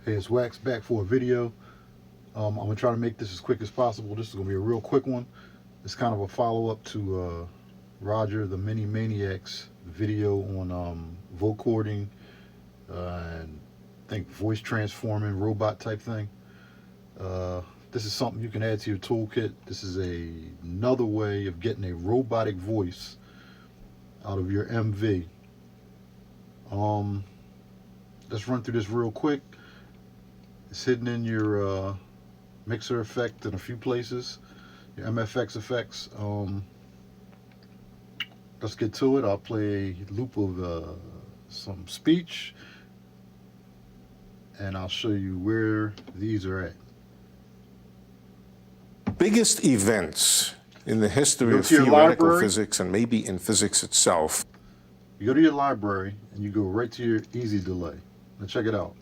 Hey, it's Wax back for a video. I'm going to try to make this as quick as possible. This is going to be a real quick one. It's kind of a follow-up to Roger the Mini Maniac's video on vocoding and I think voice transforming robot type thing. This is something you can add to your toolkit. This is another way of getting a robotic voice out of your MV. Let's run through this real quick. It's hidden in your mixer effect in a few places, your MFX effects. Let's get to it. I'll play a loop of some speech, and I'll show you where these are at. Biggest events in the history of theoretical physics and maybe in physics itself. You go to your library and you go right to your easy delay. Now check it out.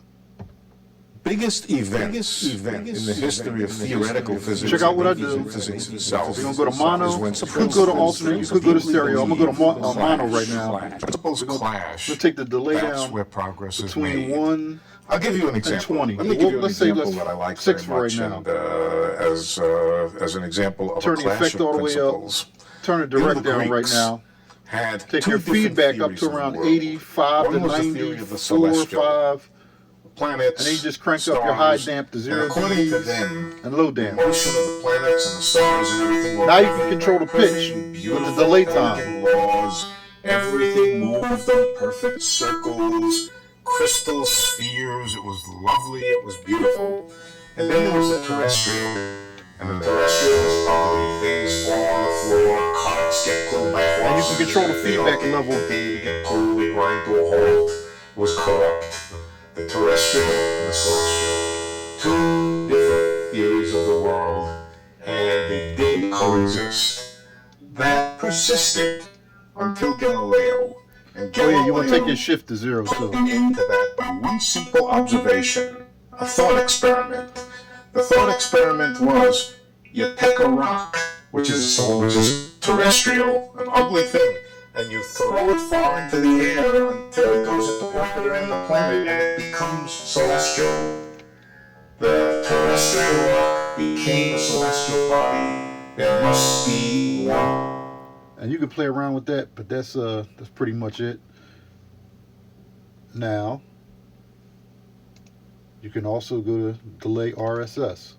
Biggest events in the history of theoretical physics. Check out what I do. Physics itself. We're going to go to mono. You could go to alternate. You could go to stereo. I'm going to go to mono right now. Principles clash. We'll take the delay down where progress is between made. 1 I'll give you an example. and 20. Let me give you an Let's say example that I like 6 very much, right now. and, as an example of Turn a the clash effect of all the way up. principles. Turn the direct down right Greeks now. Had Take two your different feedback up theories to of the around world. 85 One to was the 90, theory of the 4 or celestial 5. planets, And then you just crank up your high damp to 0 according to them, and low damp. motion of the planets and the stars and everything were Now you can control the pitch with the delay time. laws. Everything moved in perfect circles, crystal spheres. It was lovely. It was beautiful. And then there was the terrestrial. And the terrestrial was ugly. Things fall on the floor. Carts get pulled by horses. And you can control the feedback level. They get pulled, they grind to a halt. It was corrupt. The terrestrial and the celestial. Two different theories of the world, and they did coexist. That persisted until Galileo. And Galileo, Oh yeah, you want to take your shift to 0 too. into that by one simple observation, a thought experiment. The thought experiment was, you take a rock, which is terrestrial, an ugly thing, and you throw it far into the air until it goes at the orbital end of the planet and it becomes celestial. The terrestrial rock became a celestial body. There must be one. And you can play around with that, but that's pretty much it. Now, you can also go to delay RSS.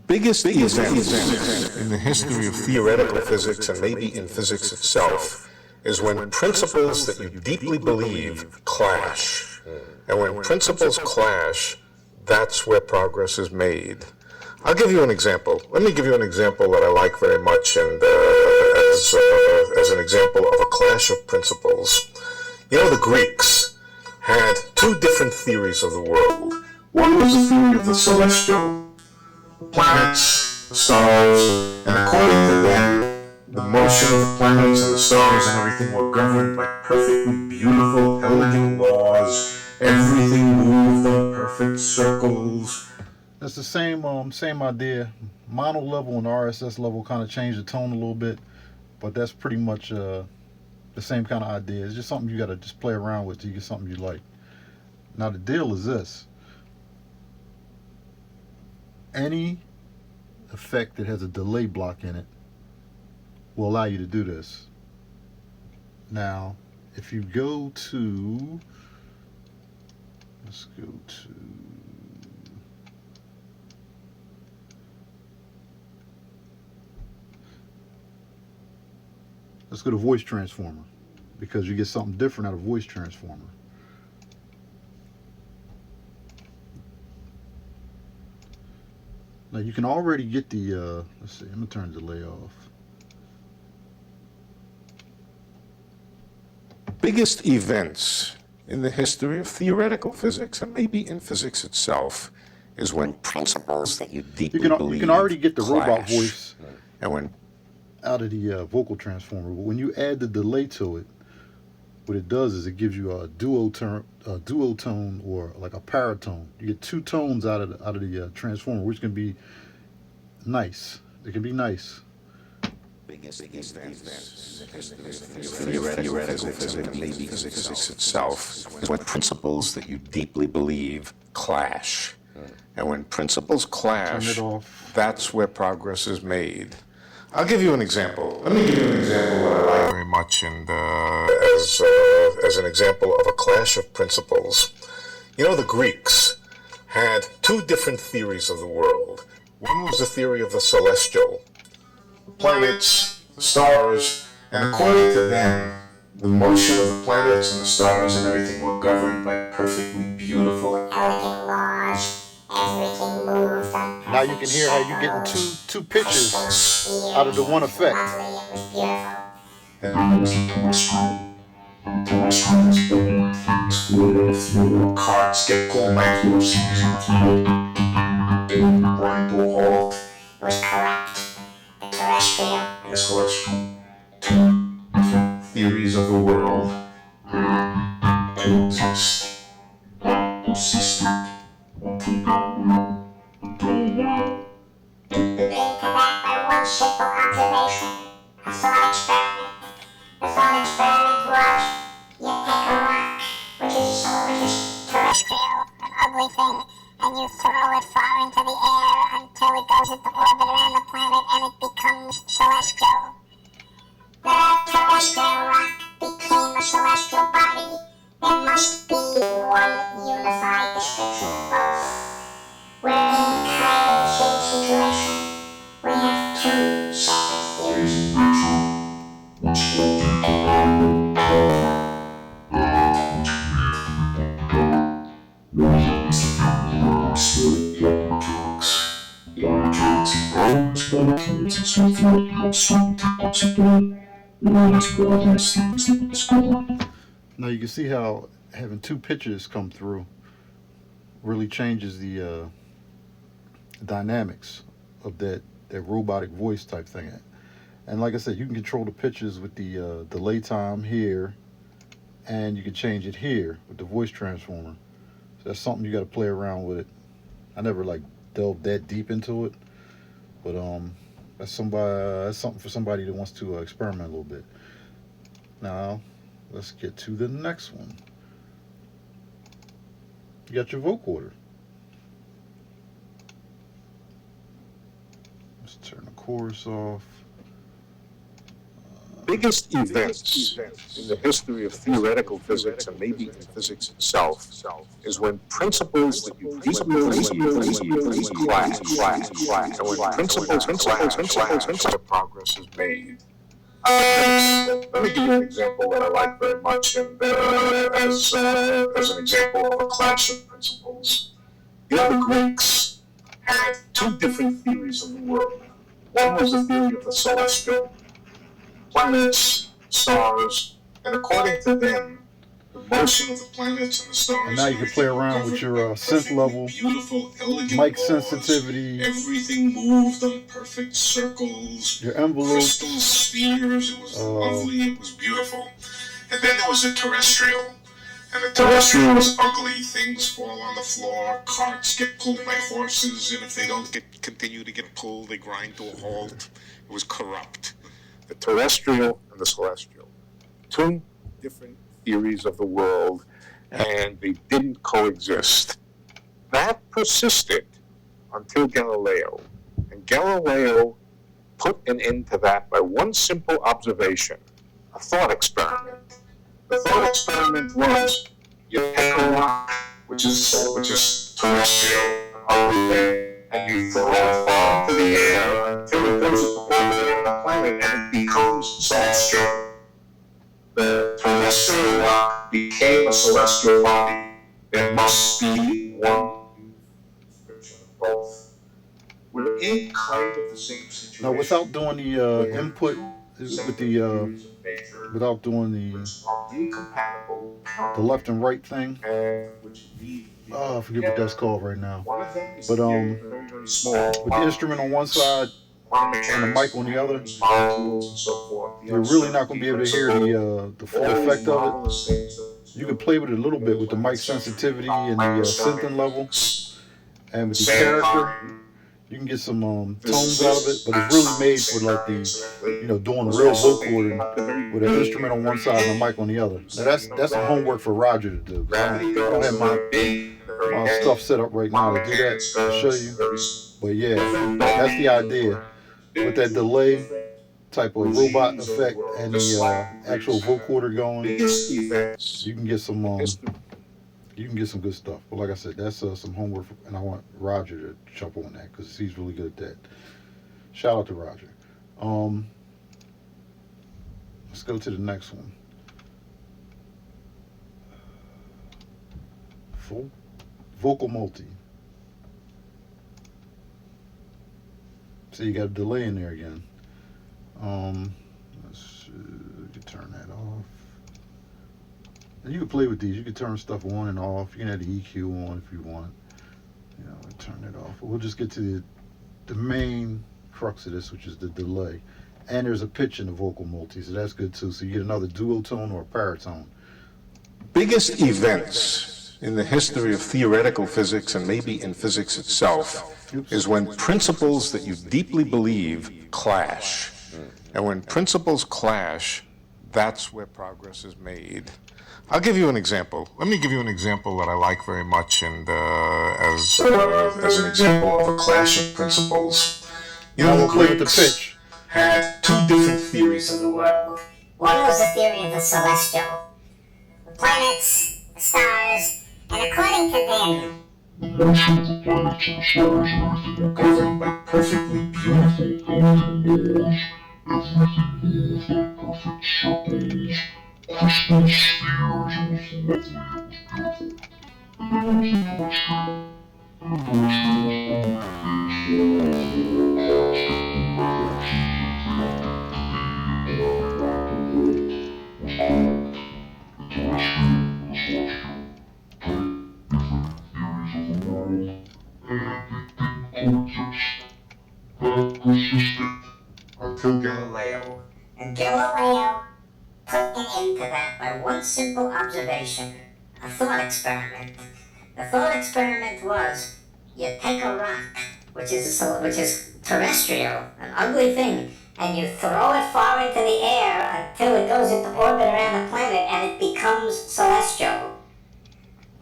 Biggest event in the history of theoretical physics and maybe in physics itself is when principles that you deeply believe clash. And when principles clash, that's where progress is made. I'll give you an example. Let me give you an example that I like very much, and as an example of a clash of principles. You know, the Greeks had two different theories of the world. One was the theory of the celestial, planets, the stars, and according to them, the motion of the planets and the stars and everything were governed by perfectly beautiful, elegant laws. Everything moved on perfect circles. That's the same idea. Mono level and RSS level kind of change the tone a little bit, but that's pretty much the same kind of idea. It's just something you got to just play around with till you get something you like. Now the deal is this. Any effect that has a delay block in it will allow you to do this. Now, if you go to, let's go to, let's go to voice transformer, because you get something different out of voice transformer. Now you can already get the, let's see, I'm going to turn the delay off. Biggest events in the history of theoretical physics and maybe in physics itself is when principles that you deeply believe you can already get the clash. robot voice and when out of the vocal transformer, but when you add the delay to it, what it does is it gives you a duotone or like a paratone. You get two tones out of the transformer, which can be nice. It can be nice. biggest events in the history of theoretical physics and maybe physics itself is when principles that you deeply believe clash. And when principles clash, that's where progress is made. I'll give you an example. Let me give you an example that I like very much, and as an example of a clash of principles. You know, the Greeks had two different theories of the world. One was the theory of the celestial, planets, the stars, and according to them, the motion of the planets and the stars and everything were governed by perfectly beautiful and elegant laws. Everything moved. Now you can hear how you're getting two pictures out of the one effect. Carts get pulled by forces. Grind to a halt. It was correct. Terrestrial. Yes, celestial. Two different theories of the world. They exist. No system. They came back by one simple observation. A thought experiment. The thought experiment was, you take a rock, which is terrestrial, an ugly thing, and you throw it far into the air until it goes into orbit around the planet and it becomes celestial. The terrestrial rock became a celestial body. There must be one unified description of both. We're in a kind of same situation. We have two separate theories. Now you can see how having two pictures come through really changes the dynamics of that robotic voice type thing. And like I said, you can control the pitches with the delay time here, and you can change it here with the voice transformer. So that's something you got to play around with it. I never like delved that deep into it, but that's something for somebody that wants to experiment a little bit. Now let's get to the next one. You got your vocoder. Let's turn the chorus off. Biggest events in the history of theoretical physics and maybe in physics itself is when principles that you deeply believe clash, and when principles clash, progress is made. Let me give you an example that I like very much, and as an example of a clash of principles. You know, the Greeks had two different theories of the world. One was the theory of the celestial, planets, stars, and according to them, the motion of the planets and the stars. And now you can play around with your synth level, mic sensitivity, everything moved on perfect circles, your envelope, crystal spheres. It was lovely, it was beautiful. And then there was the terrestrial. And the terrestrial was ugly. Things fall on the floor, carts get pulled by horses, and if they don't continue to get pulled, they grind to a halt. It was corrupt. The terrestrial and the celestial. Two different theories of the world, and they didn't coexist. That persisted until Galileo. And Galileo put an end to that by one simple observation, a thought experiment. The thought experiment was, you take a rock, which is terrestrial, and you throw it far into the air until it goes to the planet and it becomes celestial. The terrestrial rock became a celestial body. There must be one description of both. We're in kind of the same situation. Now, without doing the input, without doing the left and right thing. I forget what that's called right now. But with the instrument on one side and the mic on the other, you're really not going to be able to hear the full effect of it. You can play with it a little bit with the mic sensitivity and the synthing level, and with the character, You can get some tones out of it, but it's really made for like the, doing real vocoding with an instrument on one side and a mic on the other. Now that's some homework for Roger to do. I don't have my stuff set up right now to do that, to show you. But yeah, that's the idea. With that delay type of robot effect and the actual vocoder going, you can get some good stuff. But like I said, that's some homework, and I want Roger to jump on that because he's really good at that. Shout out to Roger. Let's go to the next one. Vocal multi. So you got a delay in there again. Let's turn that off. And you can play with these. You can turn stuff on and off. You can have the EQ on if you want. Turn it off. We'll just get to the main crux of this, which is the delay. And there's a pitch in the vocal multi, so that's good too. So you get another duotone or a paratone. Biggest events in the history of theoretical physics, and maybe in physics itself, is when principles that you deeply believe clash. And when principles clash, that's where progress is made. I'll give you an example. Let me give you an example that I like very much, and as an example of a clash of principles. We'll play with the pitch. Had two different theories of the world. One was the theory of the celestial. Planets, stars, and according to them, most of the planets and stars and everything are governed by perfectly beautiful golden laws. Everything moves like perfect circles, crystal spheres. It was lovely, it was beautiful. And then there was the until Galileo. And Galileo put an end to that by one simple observation, a thought experiment. The thought experiment was, you take a rock, which is terrestrial, an ugly thing, and you throw it far into the air until it goes into orbit around the planet and it becomes celestial.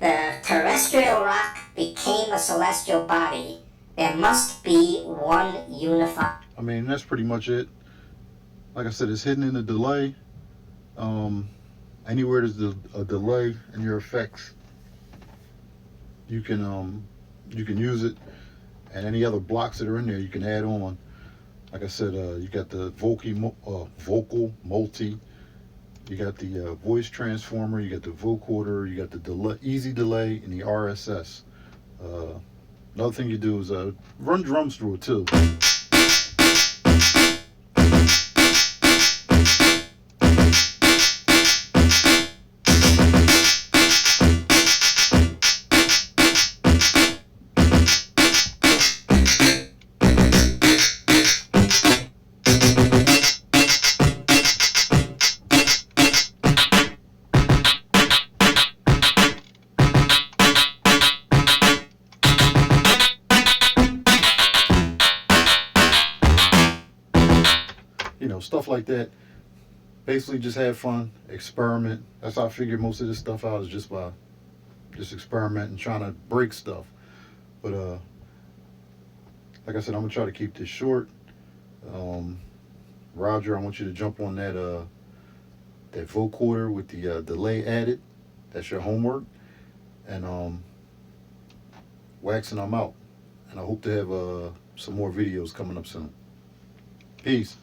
The terrestrial rock became a celestial body. There must be one unified. I mean, that's pretty much it. Like I said, it's hidden in the delay. Anywhere there's a delay in your effects, you can use it, and any other blocks that are in there you can add on. Like I said, you got the vocal multi, you got the voice transformer, you got the vocoder, you got the delay, easy delay, and the RSS. Another thing you do is run drums through it too. Stuff like that. Basically just have fun, experiment. That's how I figure most of this stuff out, is just by experimenting, trying to break stuff. But like I said, I'm gonna try to keep this short. Roger, I want you to jump on that vocoder with the delay added. That's your homework. And waxing, I'm out. And I hope to have some more videos coming up soon. Peace.